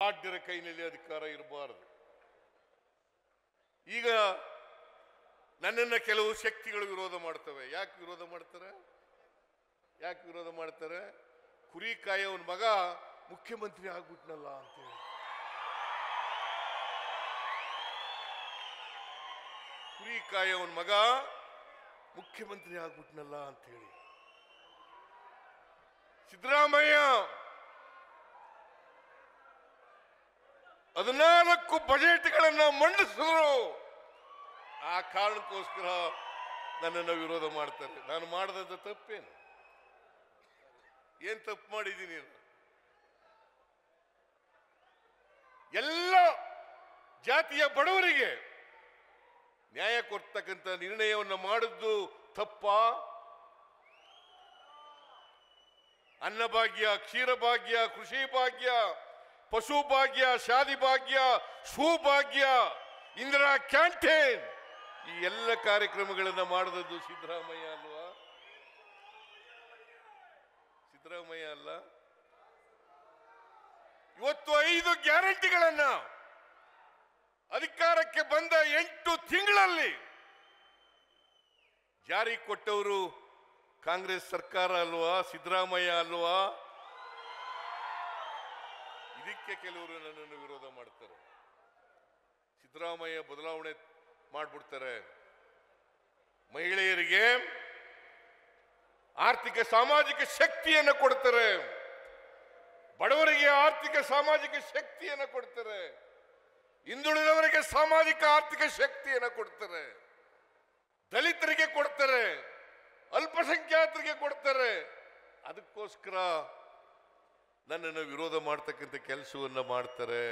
ಬಲಾಢ್ಯರ ಕೈನಲ್ಲಿ ಅಧಿಕಾರ ಇರಬಾರದು. ಈಗ ನನ್ನನ್ನು ಕೆಲವು ಶಕ್ತಿಗಳು ವಿರೋಧ ಮಾಡ್ತವೆ. ಯಾಕೆ ವಿರೋಧ ಮಾಡ್ತಾರೆ? ಕುರಿ ಕಾಯೋನ್ ಮಗ ಮುಖ್ಯಮಂತ್ರಿ ಆಗ್ಬಿಟ್ನಲ್ಲ ಅಂತೇಳಿ. ಕುರಿ ಕಾಯೋನ್ ಮಗ ಮುಖ್ಯಮಂತ್ರಿ ಆಗ್ಬಿಟ್ನಲ್ಲ ಅಂತೇಳಿ. ಸಿದ್ದರಾಮಯ್ಯ 14 ಬಜೆಟ್ಗಳನ್ನ ಮಂಡಿಸಿದ್ರು. ಆ ಕಾರಣಕ್ಕೋಸ್ಕರ ನನ್ನನ್ನು ವಿರೋಧ ಮಾಡ್ತಾರೆ. ನಾನು ಮಾಡದಂತ ತಪ್ಪೇನು? ಏನ್ ತಪ್ಪು ಮಾಡಿದ್ದೀನಿ? ಎಲ್ಲ ಜಾತಿಯ ಬಡವರಿಗೆ ನ್ಯಾಯ ಕೊಡ್ತಕ್ಕಂಥ ನಿರ್ಣಯವನ್ನು ಮಾಡಿದ್ದು ತಪ್ಪಾ? ಅನ್ನಭಾಗ್ಯ, ಕ್ಷೀರಭಾಗ್ಯ, ಕೃಷಿ ಭಾಗ್ಯ, ಪಶು ಭಾಗ್ಯ, ಶಾದಿ ಭಾಗ್ಯ, ಸೌಭಾಗ್ಯ, ಇಂದಿರಾ ಕ್ಯಾಂಟೀನ್, ಈ ಎಲ್ಲ ಕಾರ್ಯಕ್ರಮಗಳನ್ನು ಮಾಡಿದದ್ದು ಸಿದ್ದರಾಮಯ್ಯ ಅಲ್ವಾ? ಸಿದ್ದರಾಮಯ್ಯ ಅಲ್ಲ? ಇವತ್ತು 5 ಗ್ಯಾರಂಟಿಗಳನ್ನ ಅಧಿಕಾರಕ್ಕೆ ಬಂದ 8 ತಿಂಗಳಲ್ಲಿ ಜಾರಿ ಕೊಟ್ಟವರು ಕಾಂಗ್ರೆಸ್ ಸರ್ಕಾರ ಅಲ್ವಾ? ಸಿದ್ದರಾಮಯ್ಯ ಅಲ್ವಾ? ಇದಕ್ಕೆ ಕೆಲವರು ನನ್ನನ್ನು ವಿರೋಧ ಮಾಡ್ತಾರೆ. ಸಿದ್ದರಾಮಯ್ಯ ಬದಲಾವಣೆ ಮಾಡ್ಬಿಡ್ತಾರೆ. ಮಹಿಳೆಯರಿಗೆ ಆರ್ಥಿಕ ಸಾಮಾಜಿಕ ಶಕ್ತಿಯನ್ನು ಕೊಡ್ತಾರೆ, ಬಡವರಿಗೆ ಆರ್ಥಿಕ ಸಾಮಾಜಿಕ ಶಕ್ತಿಯನ್ನು ಕೊಡ್ತಾರೆ, ಹಿಂದುಳಿದವರಿಗೆ ಸಾಮಾಜಿಕ ಆರ್ಥಿಕ ಶಕ್ತಿಯನ್ನು ಕೊಡ್ತಾರೆ, ದಲಿತರಿಗೆ ಕೊಡ್ತಾರೆ, ಅಲ್ಪಸಂಖ್ಯಾತರಿಗೆ ಕೊಡ್ತಾರೆ. ಅದಕ್ಕೋಸ್ಕರ ನನ್ನನ್ನು ವಿರೋಧ ಮಾಡ್ತಕ್ಕಂಥ ಕೆಲಸವನ್ನ ಮಾಡ್ತಾರೆ.